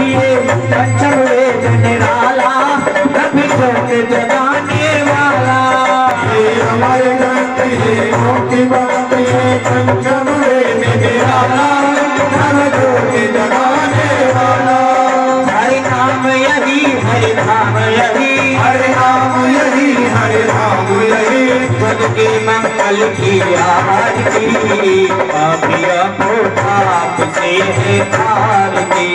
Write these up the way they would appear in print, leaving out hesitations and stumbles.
ये पंचम वेद निराला कभी छोटे जगाने वाला। ये हमारे ग्रंथ ये मोटी बात ये पंचम वेद निराला कभी छोटे जगाने वाला। हरि नाम यही हरि नाम यही हरि नाम यही हरि नाम यही पद के मंगल की आरती पापियों को पाप से है तारती।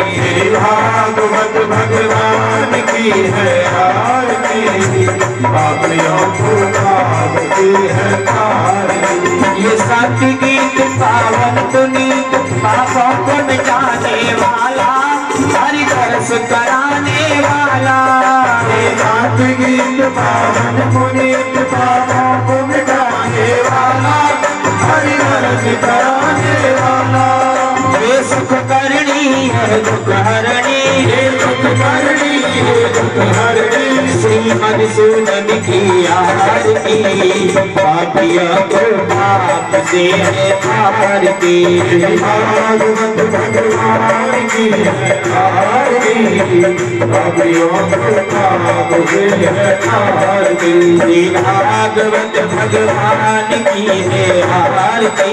भागवत भगवान की है आरती पापियों को पाप से है तारती। ये सत्य गीत पावन पुनीत पापों को मिटाने वाला हरि दर्श कराने वाला। ये सत्य गीत पावन पुनीत पापों को मिटाने वाला हरि दर्श कराने वाला। ये सुख करणी है दुख हरणी ये सुख करणी है दुख हरणी श्री मधुसूदन की आरती पापियों को पाप से है तारती। भागवत भगवान की है आरती पापियों को पाप से है तारती। भागवत भगवान की है आरती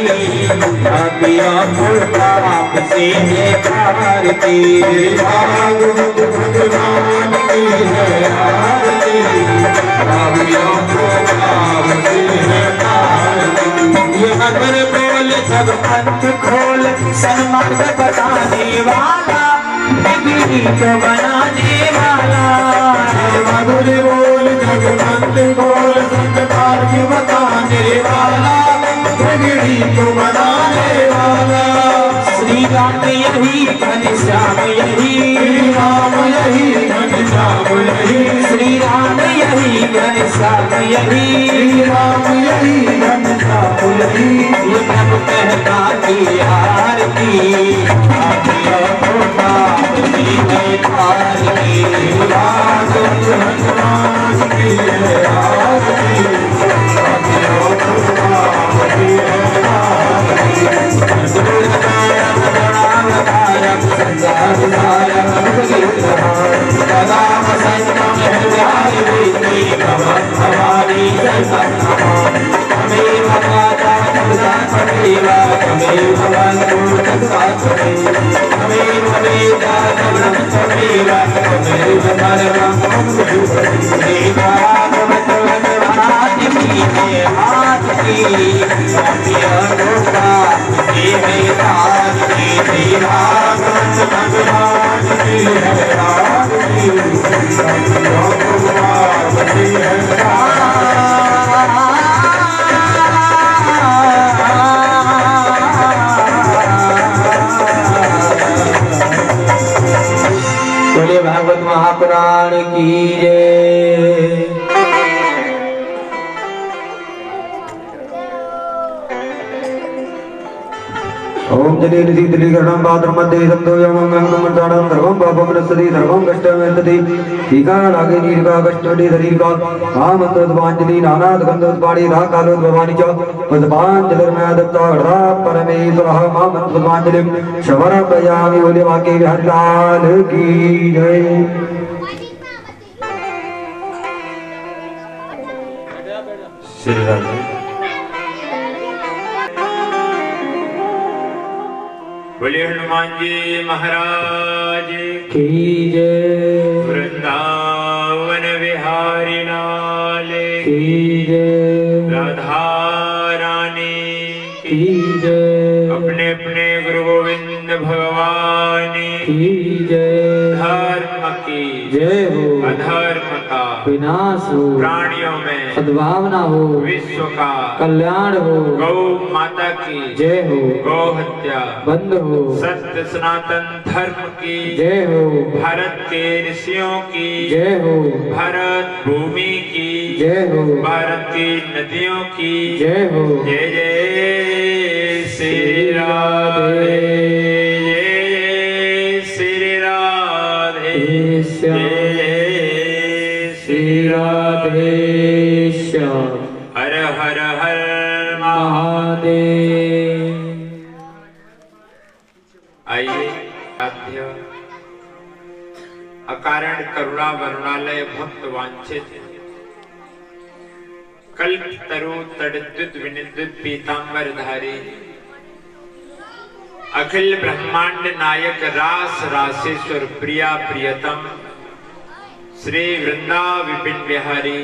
पापियों को पाप से है तारती। भागवत भगवान की है आरती पापियों को पाप से है तारती। ये अगर बोल सब पंथ खोल सन्मार्ग बताने वाला बिगड़ी को बनाने वाला। मधुर बोल जग पंथ खोल सन्मार्ग बताने वाला बिगड़ी को बनाने वाला। श्री राम यही घनश्याम यही राम यही घनश्याम यही श्री राम यही घनश्याम यही राम यही घनश्याम यही। ये सब कहता की आरती पापियों को पाप से है तारती। भागवत भगवान की है आरती पापियों को पाप से है तारती। बोले भागवत महापुराण की जय। ओम जलेन शीतलीकरणं पात्रमध्ये संतोषमंगलमर्दानं सर्वं पापमनस्सति सर्वं कष्टमेतति टीकारागे दीर्घा कष्टवटी दरीर्घा कामन्तोद्वाञ्जलि नानादगन्धोद्पाणि राकालोद्भवानि च पुष्पाञ्जलिर्मया दत्ता हृदा परमेश्वरः मामन्तोद्वाञ्जलिं शवरप्रयामि बोले वाक्ये हरिलाल की जय। श्री राम बोले हनुमान जी महाराज की जय। वृंदावन विहारी लाल की जय। राधा रानी की जय। अपने अपने गुरु गोविंद भगवान की जय। धर्म की जय हो। अधर्म का विनाश हो। प्राणियों में सद्भावना हो। विश्व का कल्याण हो। गौ माता की जय हो। गौ हत्या बंद हो। सत्य सनातन धर्म की जय हो। भारत के ऋषियों की जय हो। भारत भूमि की जय हो। भारत की नदियों की जय हो। जय जय श्री राधे जय श्री राधे जय श्री राधे श्याम। हर हर हर महादेव। आइए साथियों अकारण करुणा वरुणालय भक्त वांछित कल्प तरु तड़द्युत विनिद्युत पीतांबर धारी अखिल ब्रह्मांड नायक रास रासेश्वर प्रिया प्रियतम श्री वृंदा विपिन बिहारी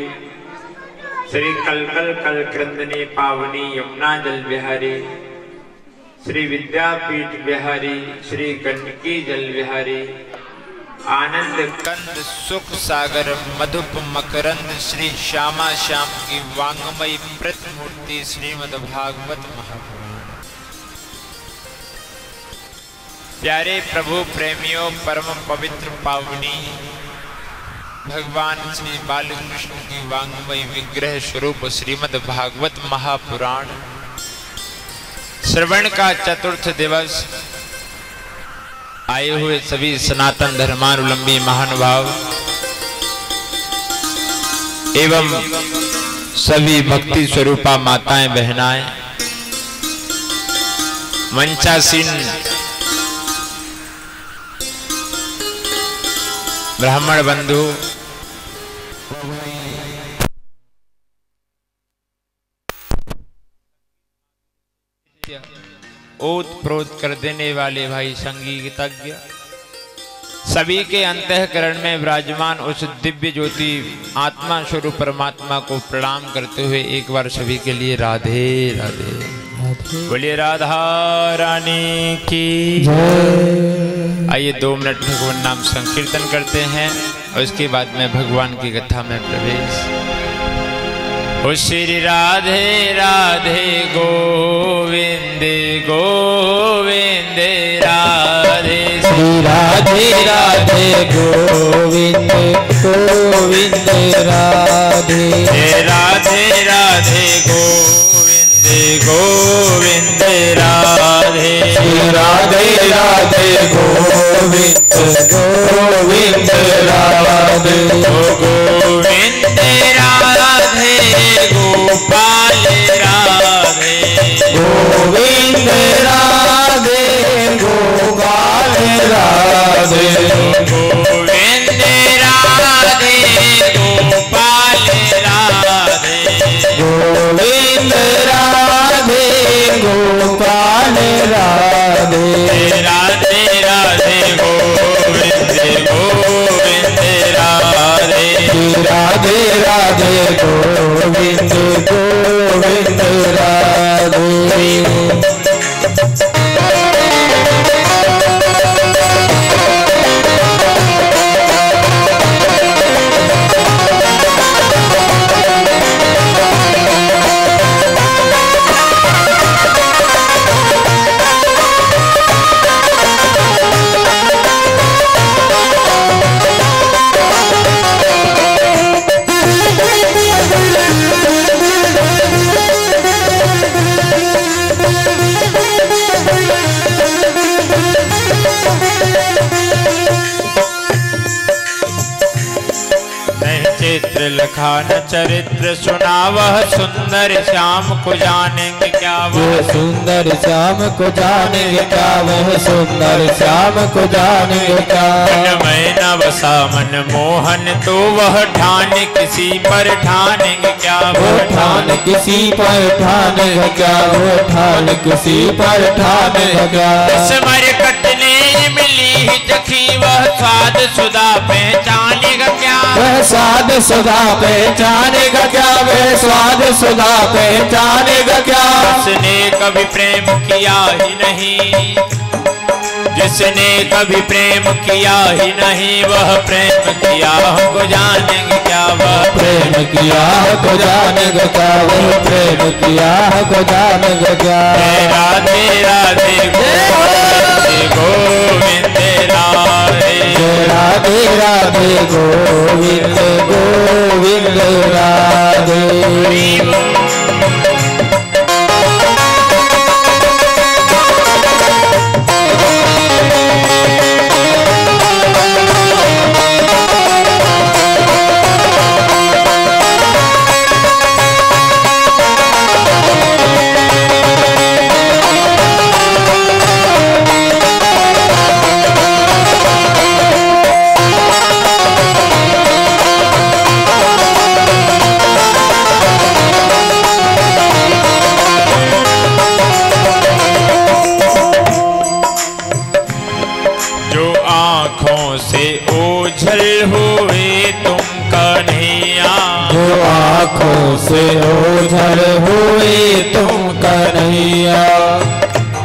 श्री कलकल कल क्रंदनी पावनी यमुना जल बिहारी श्री विद्यापीठ बिहारी श्री गंडकी जल बिहारी आनंद कंद सुख सागर मधुप मकरंद श्री श्यामा श्याम की वांगमयी प्रतिमूर्ति श्रीमद् भागवत महापुराण। प्यारे प्रभु प्रेमियों, परम पवित्र पावनी भगवान श्री बालकृष्ण की वांगमयी विग्रह स्वरूप श्रीमद् भागवत महापुराण श्रवण का चतुर्थ दिवस आए हुए सभी सनातन धर्मानुलंबी महानुभाव एवं सभी भक्ति स्वरूपा माताएं बहनाएं, मंचासीन ब्राह्मण बंधु, ओत प्रोत कर देने वाले भाई संगीतज्ञ, सभी के अंतःकरण में विराजमान उस दिव्य ज्योति आत्मा स्वरूप परमात्मा को प्रणाम करते हुए एक बार सभी के लिए राधे राधे, बोलिए राधा रानी की जय। आइए 2 मिनट भगवान नाम संकीर्तन करते हैं और उसके बाद में भगवान की कथा में प्रवेश। ओ श्री राधे राधे गोविंद गोविंद राधे, श्री राधे राधे गोविंद गोविंद राधे, राधे राधे गोविंद गोविंद राधे, श्री राधे राधे गोविंद गोविंद राधे, गोविंद राधे गोपाल राधे, गोविंद राधे गोपाल राधे, गोविंद राधे गोपाल राधे, गोविंद राधे गोपाल राधे, राधे राधे गोविंद गोविंद राधे, राधे राधे गोविंद गोविंद राधे। चित्र लखान चरित्र सुना वह सुंदर श्याम को जानेंगे क्या, वह सुंदर श्याम को जानेंगे क्या, वह सुंदर श्याम को जानेंगे क्या। मन में न बसा मन मोहन तो वह ठान किसी पर ठानेंगे क्या, वो ठान किसी पर ठानेगा क्या, वो ठान किसी पर ठानेगा क्या। स्मर कटने मिली जखी वह स्वाद सुधा पहचानेगा क्या, वह स्वाद सुधा पहचानेगा क्या, वह स्वाद सुधा पहचानेगा क्या। जिसने कभी प्रेम किया ही नहीं, जिसने कभी प्रेम किया ही नहीं वह प्रेम किया हमको जानेंगे क्या, वह प्रेम किया को जानेगा क्या, वह प्रेम किया को जानेगा क्या। राधे राधे गोविंद राधे, राधे राधे गोविंद गोविंद राधे। आँखों से ओझल हुए तुम कन्हैया, जो आँखों से ओझल हुए तुम कन्हैया।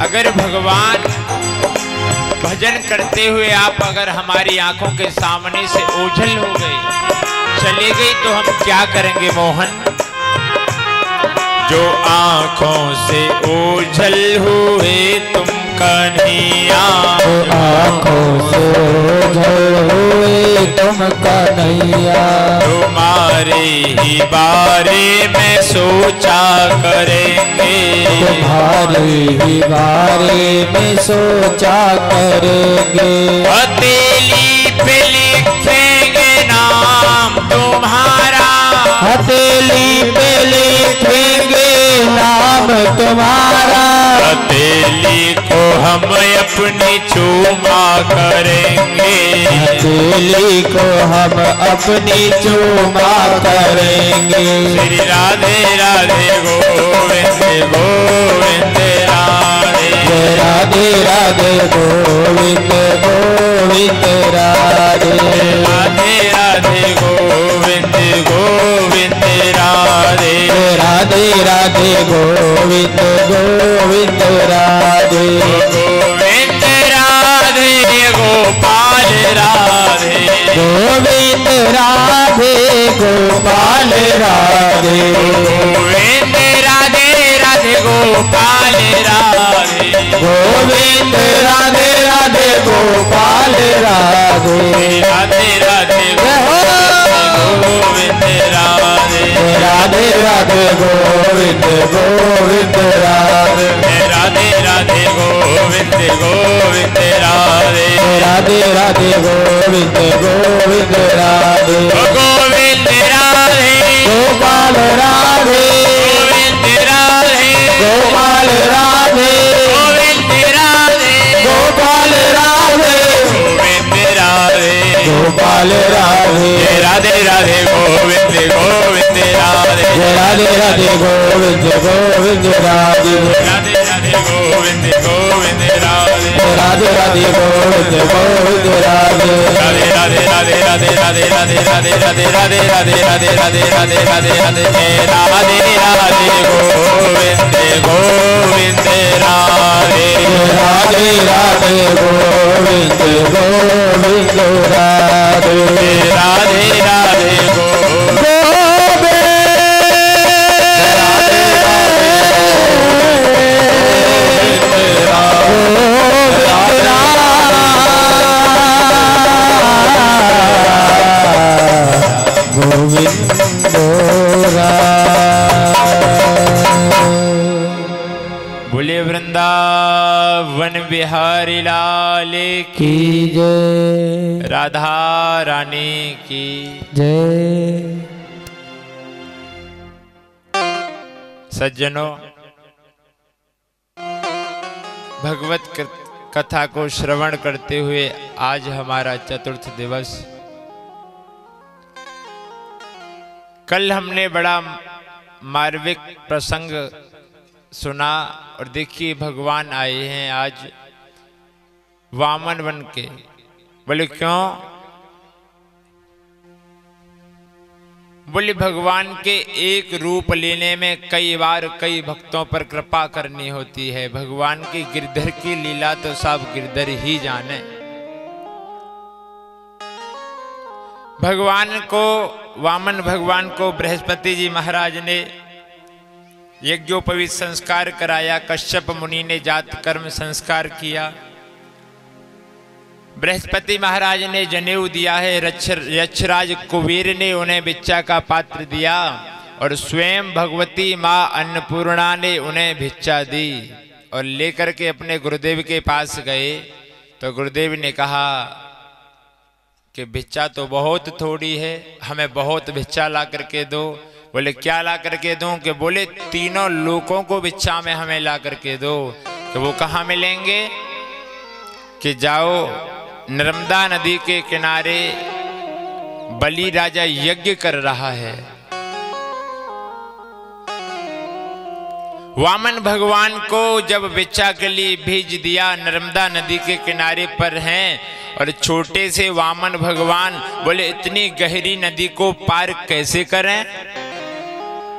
अगर भगवान भजन करते हुए आप अगर हमारी आंखों के सामने से ओझल हो गए, चले गई, तो हम क्या करेंगे मोहन? जो आंखों से ओझल हुए तुम कन्हैया, जो आँखों से ओझल हुए तुम कन्हैया। तुम्हारे ही बारे में सोचा करेंगे, तुम्हारे ही बारे में सोचा करेंगे। हथेली पे लिखेंगे नाम तुम्हारा, हथेली पे लिखेंगे नाम तुम्हारा। हथेली को हम अपनी चूमा करेंगे, हथेली को हम अपनी चूमा करेंगे। श्री राधे राधे गोविंद गोविंद राधे, राधे राधे गोविंद गोविंद राधे, राधे राधे गोविंद गोविंद राधे, राधे राधे गोविंद गोविंद राधे। गोविंद राधे गोपाल राधे, गोविंद राधे गोपाल राधे, गोविंद राधे राधे गोपाल राधे, गोविंद राधे राधे गोपाल राधे, राधे राधे गोविंद राधे, राधे राधे गोविंद गोविंद राधे, राधे राधे गोविंद गोविंद राधे, राधे राधे गोविंद गोविंद राधे, गोविंद राधे गोपाल राधे, गोविंद राधे गोपाल राधे, गोविंद राधे गोपाल राधे, गोविंद राधे, गोपाल राधे, राधे राधे गोविंद गोविंद राधे, राधे राधे गोविंद गोविंद राधे, राधे राधे गोविंद गोविंद राधे, राधे राधे गोविंद गोविंद राधे, राधे राधे राधे राधे राधे राधे राधे राधे राधे राधे राधे राधे राधे राधे राधे राधे राधे गोविंद गोविंद राधे, राधे राधे गोविंद गोविंद राधे, राधे राधे गोविंद बोले वृंदावन बिहारी लाल की की जय, राधा रानी की जय। सज्जनों, भगवत कथा को श्रवण करते हुए आज हमारा चतुर्थ दिवस। कल हमने बड़ा मार्मिक प्रसंग सुना और देखिए भगवान आए हैं आज वामन बन के। बोले क्यों? बोले भगवान के एक रूप लेने में कई बार कई भक्तों पर कृपा करनी होती है। भगवान की गिरधर की लीला तो सब गिरधर ही जाने। भगवान को, वामन भगवान को बृहस्पति जी महाराज ने यज्ञोपवीत संस्कार कराया। कश्यप मुनि ने जात कर्म संस्कार किया। बृहस्पति महाराज ने जनेऊ दिया है। यक्षराज कुबेर ने उन्हें भिक्षा का पात्र दिया और स्वयं भगवती माँ अन्नपूर्णा ने उन्हें भिक्षा दी और लेकर के अपने गुरुदेव के पास गए। तो गुरुदेव ने कहा कि भिक्षा तो बहुत थोड़ी है, हमें बहुत भिक्षा ला करके दो। बोले क्या ला करके दूं? कि बोले तीनों लोगों को भिक्षा में हमें ला करके दो। कि वो कहाँ मिलेंगे? कि जाओ नर्मदा नदी के किनारे बलि राजा यज्ञ कर रहा है। वामन भगवान को जब भिक्षा के लिए भेज दिया, नर्मदा नदी के किनारे पर हैं और छोटे से वामन भगवान बोले इतनी गहरी नदी को पार कैसे करें।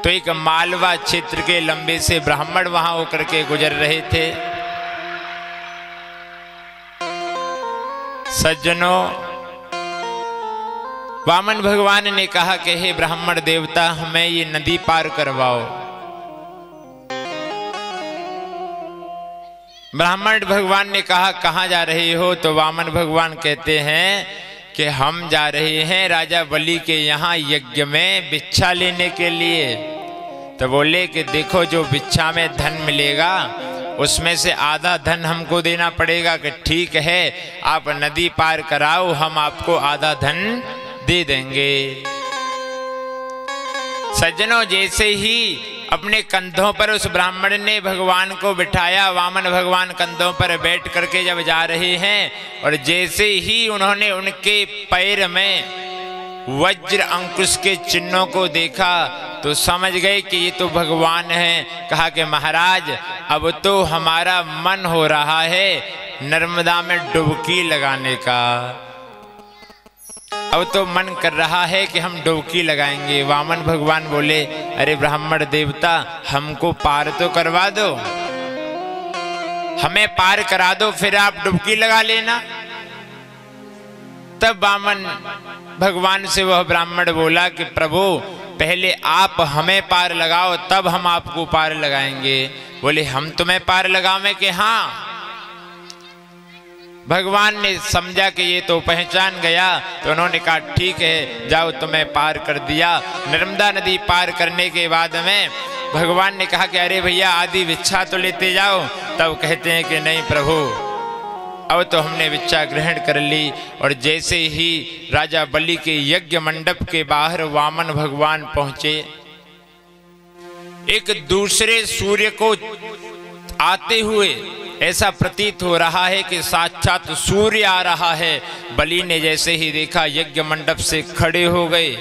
तो एक मालवा क्षेत्र के लंबे से ब्राह्मण वहां होकर के गुजर रहे थे। सज्जनों, वामन भगवान ने कहा कि हे ब्राह्मण देवता, हमें ये नदी पार करवाओ। ब्राह्मण भगवान ने कहा कहाँ जा रहे हो? तो वामन भगवान कहते हैं कि हम जा रहे हैं राजा बलि के यहाँ यज्ञ में भिक्षा लेने के लिए। तो बोले कि देखो, जो भिक्षा में धन मिलेगा उसमें से आधा धन हमको देना पड़ेगा। कि ठीक है, आप नदी पार कराओ, हम आपको आधा धन दे देंगे। सज्जनों, जैसे ही अपने कंधों पर उस ब्राह्मण ने भगवान को बिठाया, वामन भगवान कंधों पर बैठ करके जब जा रहे हैं, और जैसे ही उन्होंने उनके पैर में वज्र अंकुश के चिन्हों को देखा तो समझ गए कि ये तो भगवान हैं। कहा कि महाराज, अब तो हमारा मन हो रहा है नर्मदा में डुबकी लगाने का। अब तो मन कर रहा है कि हम डुबकी लगाएंगे। वामन भगवान बोले, अरे ब्राह्मण देवता, हमको पार तो करवा दो, हमें पार करा दो, फिर आप डुबकी लगा लेना। तब वामन भगवान से वह ब्राह्मण बोला कि प्रभु, पहले आप हमें पार लगाओ, तब हम आपको पार लगाएंगे। बोले, हम तुम्हें पार लगावे कि हाँ। भगवान ने समझा कि ये तो पहचान गया, तो उन्होंने कहा ठीक है, जाओ, तुम्हें पार कर दिया। नर्मदा नदी पार करने के बाद में भगवान ने कहा कि अरे भैया, आदि भिक्षा तो लेते जाओ। तब कहते हैं कि नहीं प्रभु, अब तो हमने भिक्षा ग्रहण कर ली। और जैसे ही राजा बलि के यज्ञ मंडप के बाहर वामन भगवान पहुंचे, एक दूसरे सूर्य को आते हुए ऐसा प्रतीत हो रहा है कि साक्षात सूर्य आ रहा है। बलि ने जैसे ही देखा, यज्ञ मंडप से खड़े हो गए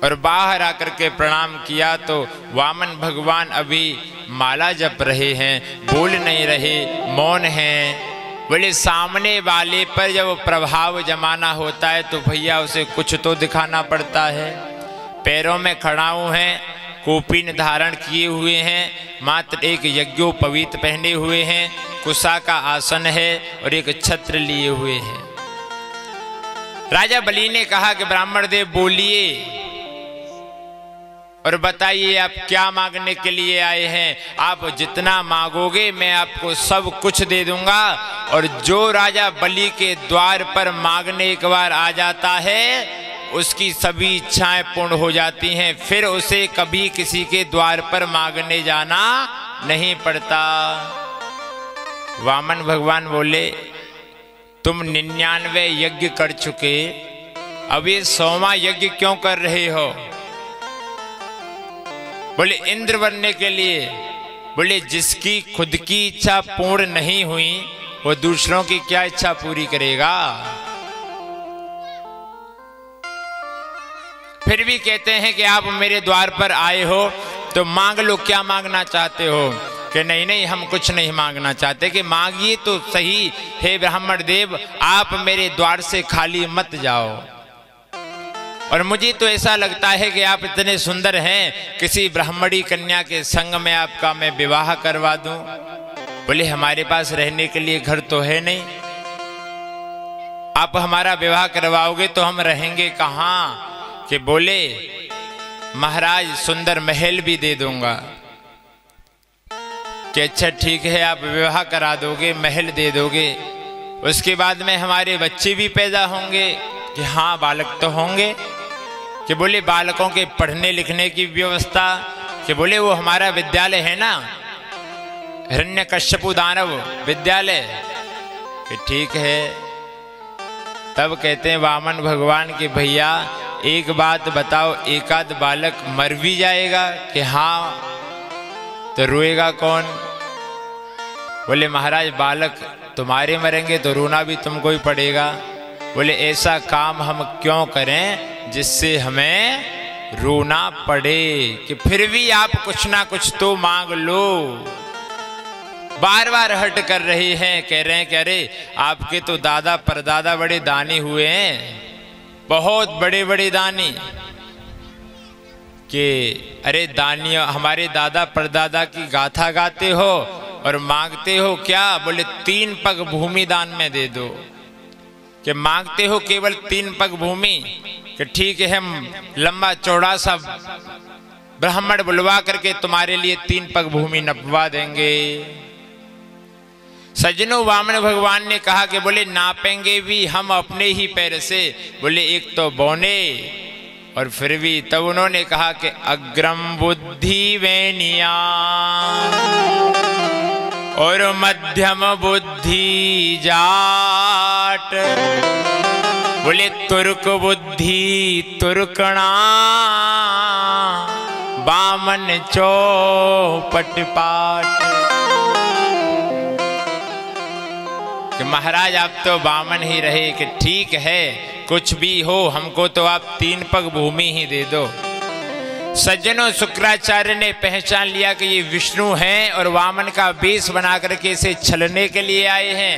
और बाहर आकर के प्रणाम किया। तो वामन भगवान अभी माला जप रहे हैं, बोल नहीं रहे, मौन हैं। बोले, सामने वाले पर जब प्रभाव जमाना होता है तो भैया उसे कुछ तो दिखाना पड़ता है। पैरों में खड़ाऊ हैं, कोपिन धारण किए हुए हैं, मात्र एक यज्ञोपवीत पहने हुए हैं, कुशा का आसन है और एक छत्र लिए हुए हैं। राजा बलि ने कहा कि ब्राह्मण देव बोलिए और बताइए आप क्या मांगने के लिए आए हैं। आप जितना मांगोगे मैं आपको सब कुछ दे दूंगा। और जो राजा बलि के द्वार पर मांगने एक बार आ जाता है, उसकी सभी इच्छाएं पूर्ण हो जाती हैं, फिर उसे कभी किसी के द्वार पर मांगने जाना नहीं पड़ता। वामन भगवान बोले, तुम 99 यज्ञ कर चुके, अब ये 100वां यज्ञ क्यों कर रहे हो? बोले, इंद्र बनने के लिए। बोले, जिसकी खुद की इच्छा पूर्ण नहीं हुई वो दूसरों की क्या इच्छा पूरी करेगा? फिर भी कहते हैं कि आप मेरे द्वार पर आए हो तो मांग लो, क्या मांगना चाहते हो? कि नहीं नहीं, हम कुछ नहीं मांगना चाहते। कि मांगिए तो सही, हे ब्राह्मण देव, आप मेरे द्वार से खाली मत जाओ। और मुझे तो ऐसा लगता है कि आप इतने सुंदर हैं, किसी ब्राह्मणी कन्या के संग में आपका मैं विवाह करवा दूं। बोले, हमारे पास रहने के लिए घर तो है नहीं, आप हमारा विवाह करवाओगे तो हम रहेंगे कहाँ? कि बोले, महाराज सुंदर महल भी दे दूंगा। कि अच्छा ठीक है, आप विवाह करा दोगे, महल दे दोगे, उसके बाद में हमारे बच्चे भी पैदा होंगे? कि हाँ, बालक तो होंगे। कि बोले, बालकों के पढ़ने लिखने की व्यवस्था? कि बोले, वो हमारा विद्यालय है ना, हिरण्यकश्यपु दानव विद्यालय। कि ठीक है। तब कहते हैं वामन भगवान के भैया एक बात बताओ, एक आध बालक मर भी जाएगा? कि हाँ। तो रोएगा कौन? बोले, महाराज बालक तुम्हारे मरेंगे तो रोना भी तुमको ही पड़ेगा। बोले, ऐसा काम हम क्यों करें जिससे हमें रोना पड़े? कि फिर भी आप कुछ ना कुछ तो मांग लो। बार बार हट कर रहे हैं, कह रहे हैं कि अरे आपके तो दादा परदादा बड़े दानी हुए हैं, बहुत बड़े बड़े दानी, कि अरे दानियों हमारे दादा परदादा की गाथा गाते हो और मांगते हो क्या? बोले 3 पग भूमि दान में दे दो। कि मांगते हो केवल 3 पग भूमि? कि ठीक है, हम लंबा चौड़ा सा ब्राह्मण बुलवा करके तुम्हारे लिए 3 पग भूमि नपवा देंगे। सज्जनों, वामन भगवान ने कहा कि बोले नापेंगे भी हम अपने ही पैर से, बोले एक तो बौने, और फिर भी तब उन्होंने कहा कि अग्रम बुद्धि वेनिया और मध्यम बुद्धि जाट, बोले तुर्क बुद्धि तुर्कणा बामन चौपट पाट। कि महाराज आप तो बामन ही रहे, कि ठीक है कुछ भी हो, हमको तो आप 3 पग भूमि ही दे दो। सज्जनों, शुक्राचार्य ने पहचान लिया कि ये विष्णु हैं और वामन का वेश बना करके इसे छलने के लिए आए हैं।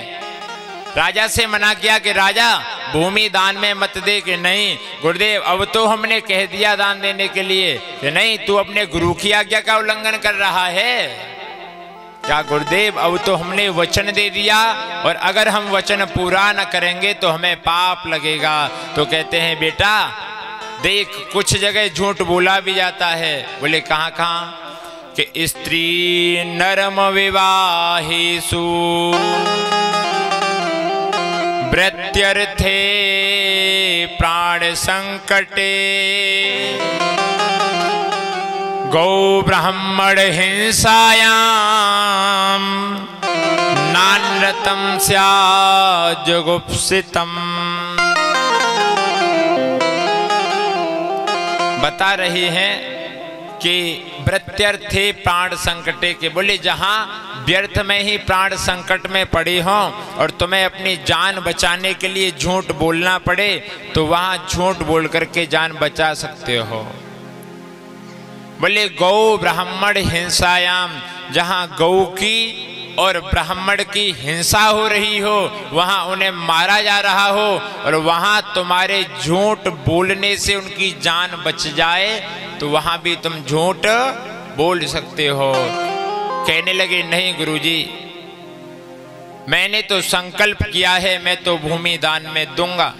राजा से मना किया कि राजा भूमि दान में मत दे। कि नहीं गुरुदेव, अब तो हमने कह दिया दान देने के लिए। कि नहीं, तू अपने गुरु की आज्ञा का उल्लंघन कर रहा है। क्या गुरुदेव, अब तो हमने वचन दे दिया और अगर हम वचन पूरा न करेंगे तो हमें पाप लगेगा। तो कहते हैं बेटा देख, कुछ जगह झूठ बोला भी जाता है। बोले कहाँ कहाँ? कि स्त्री नरम विवाहेषु वृत्यर्थे प्राण संकटे गौ ब्राह्मण हिंसायाम नानरतम स्यात् जुगुप्सितम। बता रहे हैं कि वृत्यर्थे प्राण संकटे, के बोले जहां व्यर्थ में ही प्राण संकट में पड़े हों और तुम्हें अपनी जान बचाने के लिए झूठ बोलना पड़े तो वहां झूठ बोल करके जान बचा सकते हो। बोले गौ ब्राह्मण हिंसायाम, जहां गौ की और ब्राह्मण की हिंसा हो रही हो, वहां उन्हें मारा जा रहा हो और वहां तुम्हारे झूठ बोलने से उनकी जान बच जाए तो वहां भी तुम झूठ बोल सकते हो। कहने लगे नहीं गुरुजी, मैंने तो संकल्प किया है, मैं तो भूमि दान में दूंगा।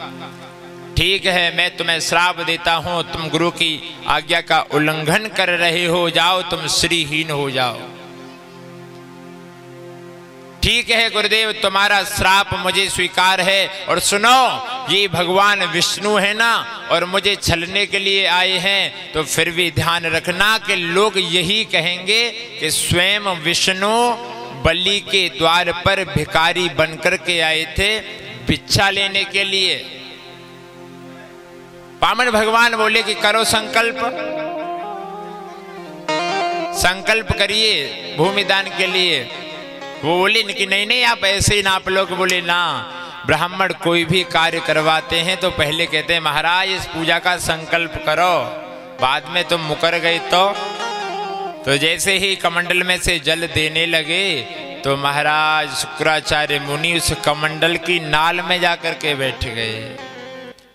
ठीक है, मैं तुम्हें श्राप देता हूं, तुम गुरु की आज्ञा का उल्लंघन कर रहे हो, जाओ तुम श्रीहीन हो जाओ। ठीक है गुरुदेव, तुम्हारा श्राप मुझे स्वीकार है। और सुनो, ये भगवान विष्णु है ना और मुझे छलने के लिए आए हैं, तो फिर भी ध्यान रखना कि लोग यही कहेंगे कि स्वयं विष्णु बलि के द्वार पर भिखारी बनकर के आए थे भिक्षा लेने के लिए। वामन भगवान बोले कि करो संकल्प, संकल्प करिए भूमि दान के लिए। वो बोले कि नहीं नहीं आप ऐसे ही नाप लो। बोले ना, ब्राह्मण कोई भी कार्य करवाते हैं तो पहले कहते हैं महाराज इस पूजा का संकल्प करो, बाद में तुम मुकर गए तो जैसे ही कमंडल में से जल देने लगे तो महाराज शुक्राचार्य मुनि उस कमंडल की नाल में जाकर के बैठ गए।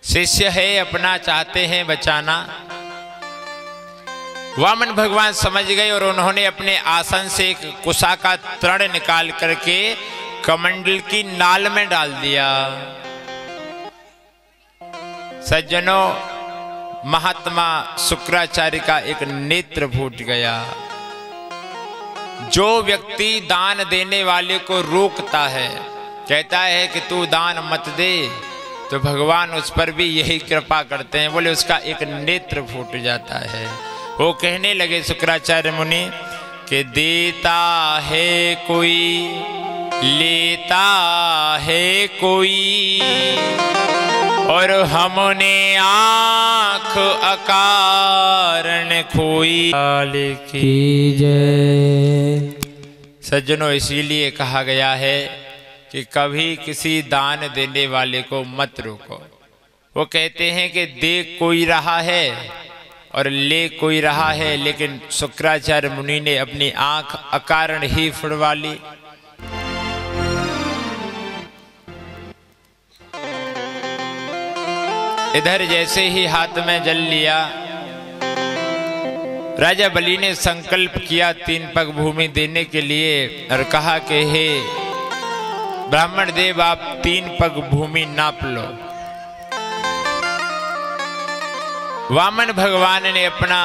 शिष्य है अपना, चाहते हैं बचाना। वामन भगवान समझ गए और उन्होंने अपने आसन से एक कुशा का तृण निकाल करके कमंडल की नाल में डाल दिया। सज्जनों, महात्मा शुक्राचार्य का एक नेत्र फूट गया। जो व्यक्ति दान देने वाले को रोकता है, कहता है कि तू दान मत दे, तो भगवान उस पर भी यही कृपा करते हैं। बोले उसका एक नेत्र फूट जाता है। वो कहने लगे शुक्राचार्य मुनि कि देता है कोई, लेता है कोई, और हमने आँख अकारण खोई की जय। सज्जनों, इसीलिए कहा गया है कि कभी किसी दान देने वाले को मत रोको। वो कहते हैं कि दे कोई रहा है और ले कोई रहा है, लेकिन शुक्राचार्य मुनि ने अपनी आंख अकारण ही फुड़वा ली। इधर जैसे ही हाथ में जल लिया, राजा बलि ने संकल्प किया 3 पग भूमि देने के लिए और कहा कि हे ब्राह्मण देव, आप 3 पग भूमि नाप लो। वामन भगवान ने अपना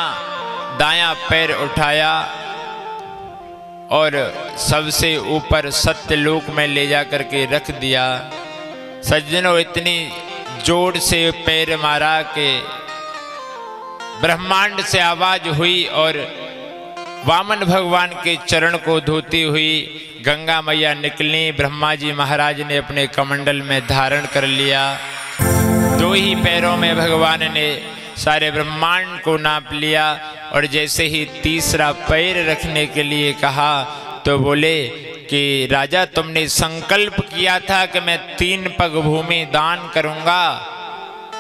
दायां पैर उठाया और सबसे ऊपर सत्यलोक में ले जाकर के रख दिया। सज्जनों, इतनी जोर से पैर मारा कि ब्रह्मांड से आवाज हुई और वामन भगवान के चरण को धोती हुई गंगा मैया निकली। ब्रह्मा जी महाराज ने अपने कमंडल में धारण कर लिया। 2 ही पैरों में भगवान ने सारे ब्रह्मांड को नाप लिया और जैसे ही तीसरा पैर रखने के लिए कहा तो बोले कि राजा, तुमने संकल्प किया था कि मैं 3 पग भूमि दान करूंगा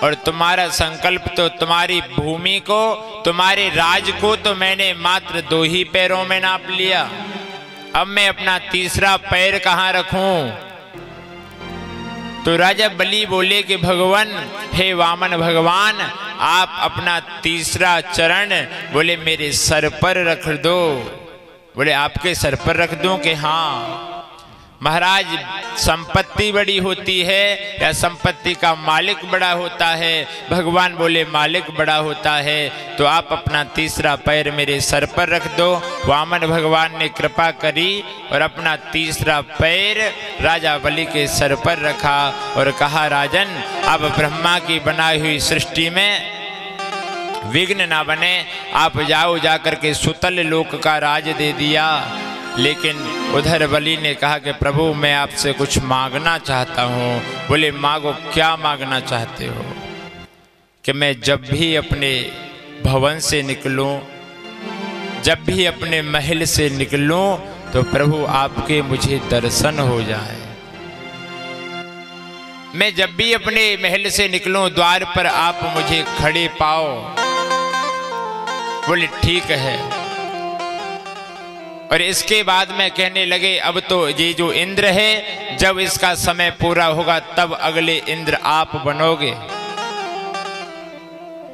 और तुम्हारा संकल्प तो तुम्हारी भूमि को, तुम्हारे राज को तो मैंने मात्र 2 ही पैरों में नाप लिया। अब मैं अपना तीसरा पैर कहाँ रखूं? तो राजा बलि बोले कि भगवान, हे वामन भगवान, आप अपना तीसरा चरण बोले मेरे सर पर रख दो। बोले आपके सर पर रख दूं? कि हाँ महाराज, संपत्ति बड़ी होती है या संपत्ति का मालिक बड़ा होता है? भगवान बोले मालिक बड़ा होता है, तो आप अपना तीसरा पैर मेरे सर पर रख दो। वामन भगवान ने कृपा करी और अपना तीसरा पैर राजा बलि के सर पर रखा और कहा, राजन, अब ब्रह्मा की बनाई हुई सृष्टि में विघ्न ना बने, आप जाओ, जाकर के सुतल लोक का राज दे दिया। लेकिन उधर बलि ने कहा कि प्रभु, मैं आपसे कुछ मांगना चाहता हूँ। बोले मांगो, क्या मांगना चाहते हो? कि मैं जब भी अपने भवन से निकलूं, जब भी अपने महल से निकलूं, तो प्रभु आपके मुझे दर्शन हो जाए। मैं जब भी अपने महल से निकलूं, द्वार पर आप मुझे खड़े पाओ। बोले ठीक है। और इसके बाद में कहने लगे, अब तो ये जो इंद्र है, जब इसका समय पूरा होगा तब अगले इंद्र आप बनोगे।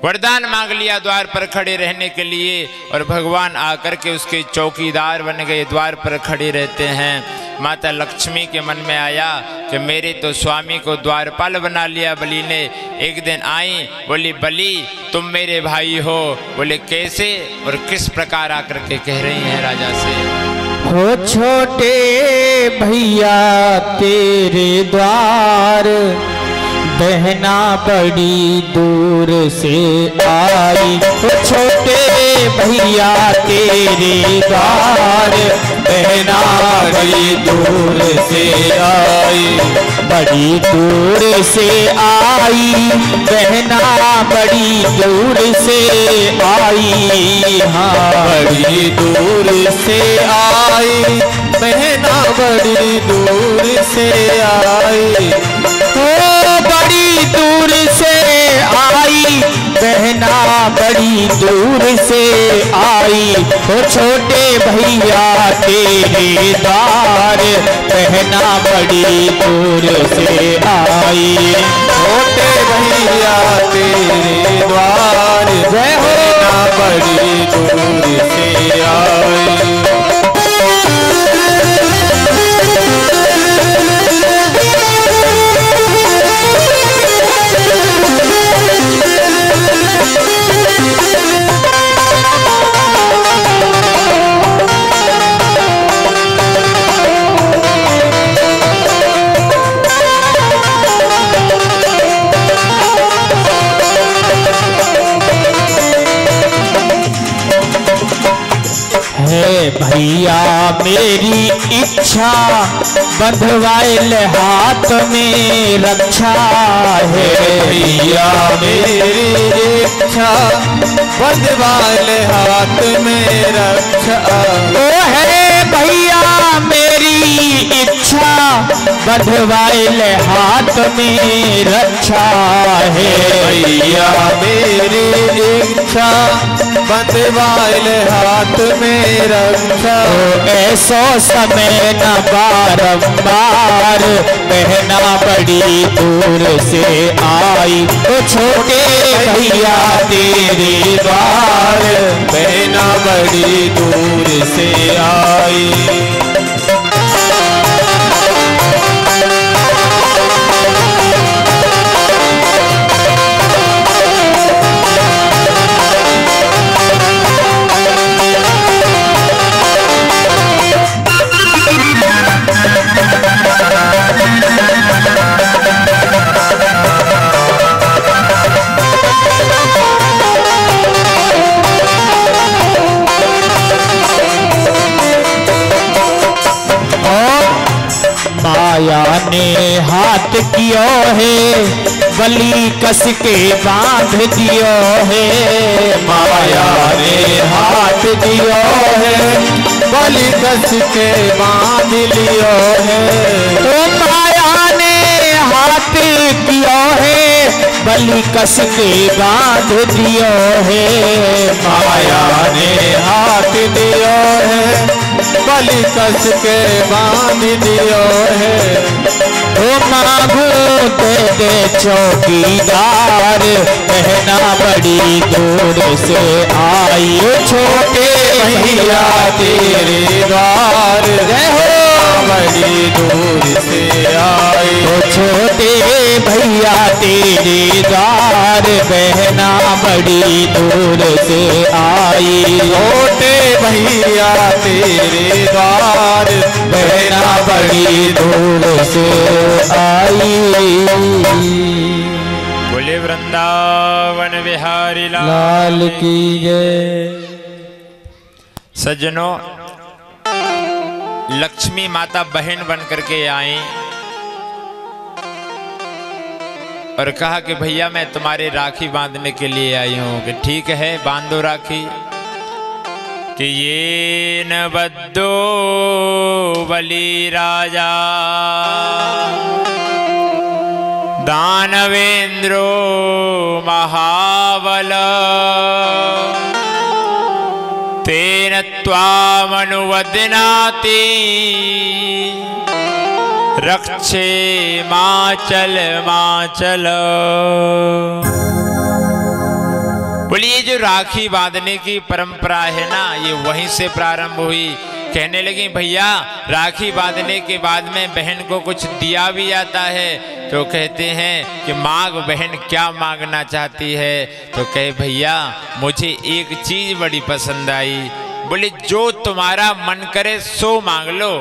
वरदान मांग लिया द्वार पर खड़े रहने के लिए और भगवान आकर के उसके चौकीदार बन गए, द्वार पर खड़े रहते हैं। माता लक्ष्मी के मन में आया कि मेरे तो स्वामी को द्वारपाल बना लिया बलि ने। एक दिन आई, बोली बलि, तुम मेरे भाई हो। बोले कैसे और किस प्रकार आकर के कह रही हैं राजा से? हो छोटे भैया तेरे द्वार, बहना बड़ी दूर से आई। हो छोटे भैया तेरे द्वार, बहना बड़ी दूर से आई। बड़ी दूर से आई, बहना बड़ी दूर से आई। हाँ, बड़ी दूर से आई, बहना बड़ी दूर से आई। बड़ी दूर से आई, बहना बड़ी दूर से आई। हो छोटे भैया तेरे द्वार, बहना बड़ी दूर से आई। छोटे भैया तेरे द्वार, बहना बड़ी दूर से आई। भैया मेरी इच्छा, बंधवाइल हाथ में रक्षा है। भैया मेरी इच्छा, बंधवाइल हाथ में रक्षा। ओ है भैया मेरी इच्छा, इच्छा बंधवाइले हाथ में रक्षा है भैया मेरी इच्छा बंधवाइले हाथ में रक्षा। ऐसो समय न बारंबार बहना बड़ी दूर से आई तो छोटे भैया तेरी बार बहना बड़ी दूर से आई। माया ने हाथ कियो है बलि कस के बांध दियो है। माया ने हाथ दियो है बलि कस के बांध लियो है। तो माया ने हाथ कियो है बलि कस के बांध दियो है। माया ने हाथ दियो है बलि कस के बांध दियो है। ओ मांगो दे दे चौकीदार बहना बड़ी दूर से आई छोटे भैया तेरे द्वार जय हो बड़ी दूर से आई। तो छोटे भैया तेरे द्वार बहना बड़ी दूर से आई। छोटे भैया तेरे द्वार बहना बड़ी दूर से आई। बोले वृंदावन बिहारी लाल की जय। सज्जनों, लक्ष्मी माता बहन बन करके आई और कहा कि भैया मैं तुम्हारे राखी बांधने के लिए आई हूं। कि ठीक है बांधो राखी। कि ये न बद्धो बलि राजा दानवेंद्रो महाबल तेन त्वामनुवदनाति रक्षे माचल माचल। बोलिए जो राखी बांधने की परंपरा है ना, ये वहीं से प्रारंभ हुई। कहने लगी भैया राखी बांधने के बाद में बहन को कुछ दिया भी जाता है। तो कहते हैं कि मांग बहन क्या मांगना चाहती है। तो कहे भैया मुझे एक चीज बड़ी पसंद आई। बोले जो तुम्हारा मन करे सो मांग लो।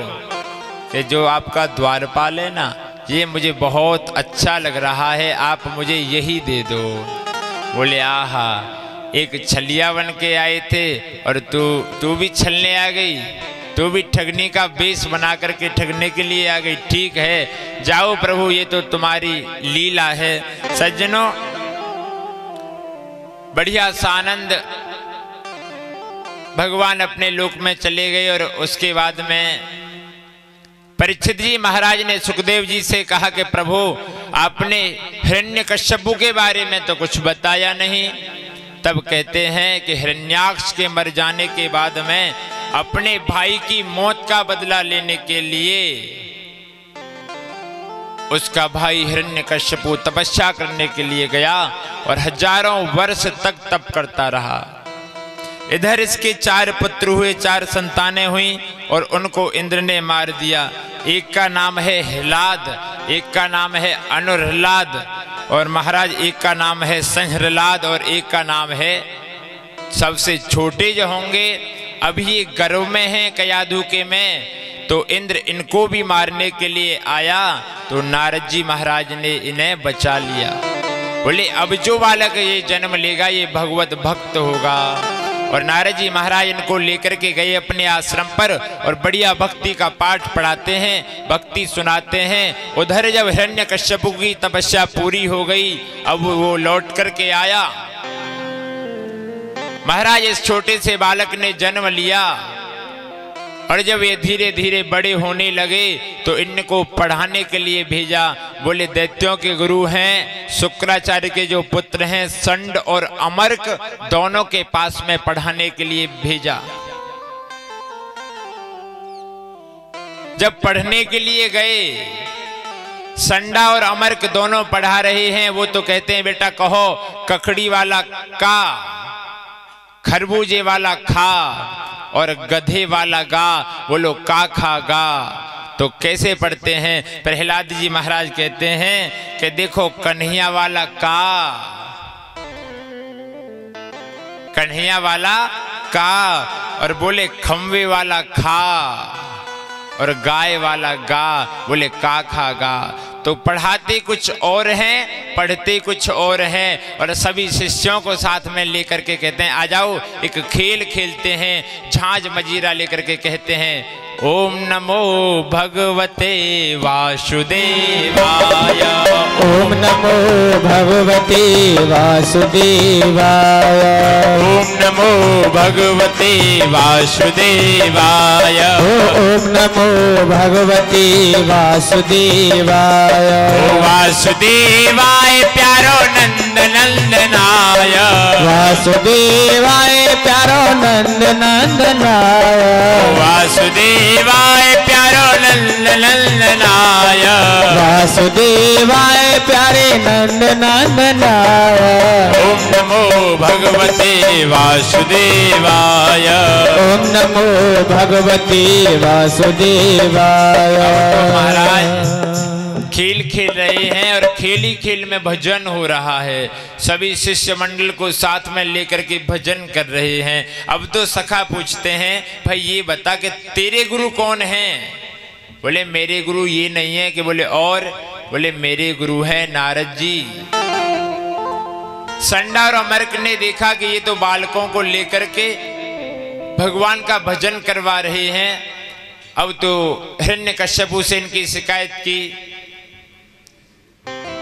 कि जो आपका द्वारपाल है ना, ये मुझे बहुत अच्छा लग रहा है, आप मुझे यही दे दो। बोले आहा एक छलिया बन के आए थे और तू भी छलने आ गई, तू भी ठगने का बेस बना करके ठगने के लिए आ गई। ठीक है जाओ प्रभु, ये तो तुम्हारी लीला है। सज्जनों, बढ़िया सानंद भगवान अपने लोक में चले गए और उसके बाद में परीक्षित जी महाराज ने सुखदेव जी से कहा कि प्रभु आपने हिरण्यकश्यपु के बारे में तो कुछ बताया नहीं। तब कहते हैं कि हिरण्याक्ष के मर जाने के बाद में अपने भाई की मौत का बदला लेने के लिए उसका भाई हिरण्यकश्यपु तपस्या करने के लिए गया और हजारों वर्ष तक तप करता रहा। इधर इसके 4 पुत्र हुए, 4 संतानें हुई और उनको इंद्र ने मार दिया। एक का नाम है हिलाद, एक का नाम है अनुरहलाद और महाराज एक का नाम है संहरलाद और एक का नाम है, सबसे छोटे जो होंगे अभी ये गर्भ में हैं कयाधुके में, तो इंद्र इनको भी मारने के लिए आया तो नारद जी महाराज ने इन्हें बचा लिया। बोले अब जो बालक ये जन्म लेगा ये भगवत भक्त होगा। और नारद जी महाराज इनको लेकर के गए अपने आश्रम पर और बढ़िया भक्ति का पाठ पढ़ाते हैं, भक्ति सुनाते हैं। उधर जब हिरण्यकश्यपु की तपस्या पूरी हो गई, अब वो लौट करके आया। महाराज इस छोटे से बालक ने जन्म लिया और जब ये धीरे धीरे बड़े होने लगे तो इनको पढ़ाने के लिए भेजा। बोले दैत्यों के गुरु हैं शुक्राचार्य के जो पुत्र हैं संड और अमर्क, दोनों के पास में पढ़ाने के लिए भेजा। जब पढ़ने के लिए गए, संडा और अमर्क दोनों पढ़ा रहे हैं। वो तो कहते हैं बेटा कहो ककड़ी वाला का, खरबूजे वाला खा और गधे वाला गा। बोलो का खा गा। तो कैसे पढ़ते हैं? प्रहलाद जी महाराज कहते हैं कि देखो कन्हैया वाला का, कन्हैया वाला का, और बोले खम्बे वाला खा और गाय वाला गा। बोले का खा गा। तो पढ़ाते कुछ और हैं, पढ़ते कुछ और हैं। और सभी शिष्यों को साथ में लेकर के कहते हैं आ जाओ एक खेल खेलते हैं। झांझ मजीरा लेकर के कहते हैं ओम नमो भगवते वासुदेवाय। ओम नमो भगवते वासुदेवाय। ओम नमो भगवते वासुदेवाय। ओम नमो भगवते वासुदेवाय। वासुदेवाय प्यारो नंद नंदनाय। वासुदेवाय प्यारो नंद नंदनाय। वासुदेवाय प्यारो नंद नंदनाय। वासुदेवाय प्यारे नंद नंदनाय। ओम नमो भगवते वासुदेवाय। ओम नमो भगवते वासुदेवाय। महाराज खेल खेल रहे हैं और खेली खेल में भजन हो रहा है। सभी शिष्य मंडल को साथ में लेकर के भजन कर रहे हैं। अब तो सखा पूछते हैं भाई ये बता कि तेरे गुरु कौन हैं? बोले मेरे गुरु ये नहीं है कि बोले और? बोले मेरे गुरु है नारद जी। संडा और अमर्क ने देखा कि ये तो बालकों को लेकर के भगवान का भजन करवा रहे हैं। अब तो हिरण्यकश्यपु से इनकी शिकायत की।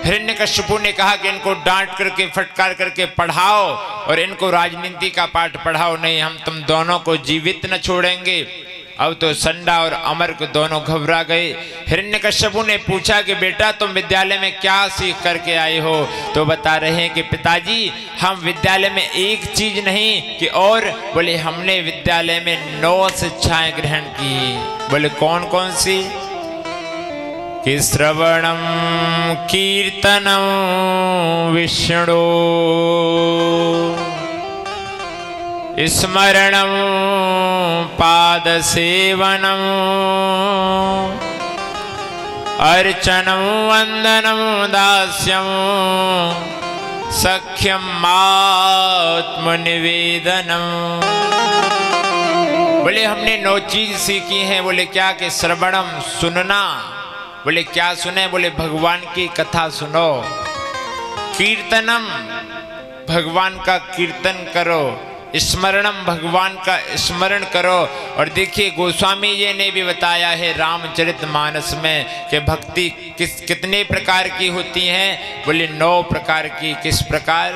हिरण्यकश्यपु ने कहा कि इनको डांट करके फटकार करके पढ़ाओ और इनको राजनीति का पाठ पढ़ाओ, नहीं हम तुम दोनों को जीवित न छोड़ेंगे। अब तो संडा और अमर्क दोनों घबरा गए। हिरण्यकश्यपु ने पूछा कि बेटा तुम विद्यालय में क्या सीख करके आए हो? तो बता रहे हैं कि पिताजी हम विद्यालय में एक चीज नहीं कि और, बोले हमने विद्यालय में 9 शिक्षाएं ग्रहण की। बोले कौन कौन सी? कि श्रवणम कीर्तनम विष्णु स्मरणम पाद सेवनम अर्चनम वंदनम दास्यम सख्यम आत्मनिवेदनम। बोले हमने 9 चीज सीखी हैं। बोले क्या? कि श्रवणम सुनना। बोले क्या सुने? बोले भगवान की कथा सुनो। कीर्तनम भगवान का कीर्तन करो। स्मरणम भगवान का स्मरण करो। और देखिए गोस्वामी जी ने भी बताया है रामचरितमानस में कि भक्ति कितने प्रकार की होती हैं? बोले 9 प्रकार की। किस प्रकार?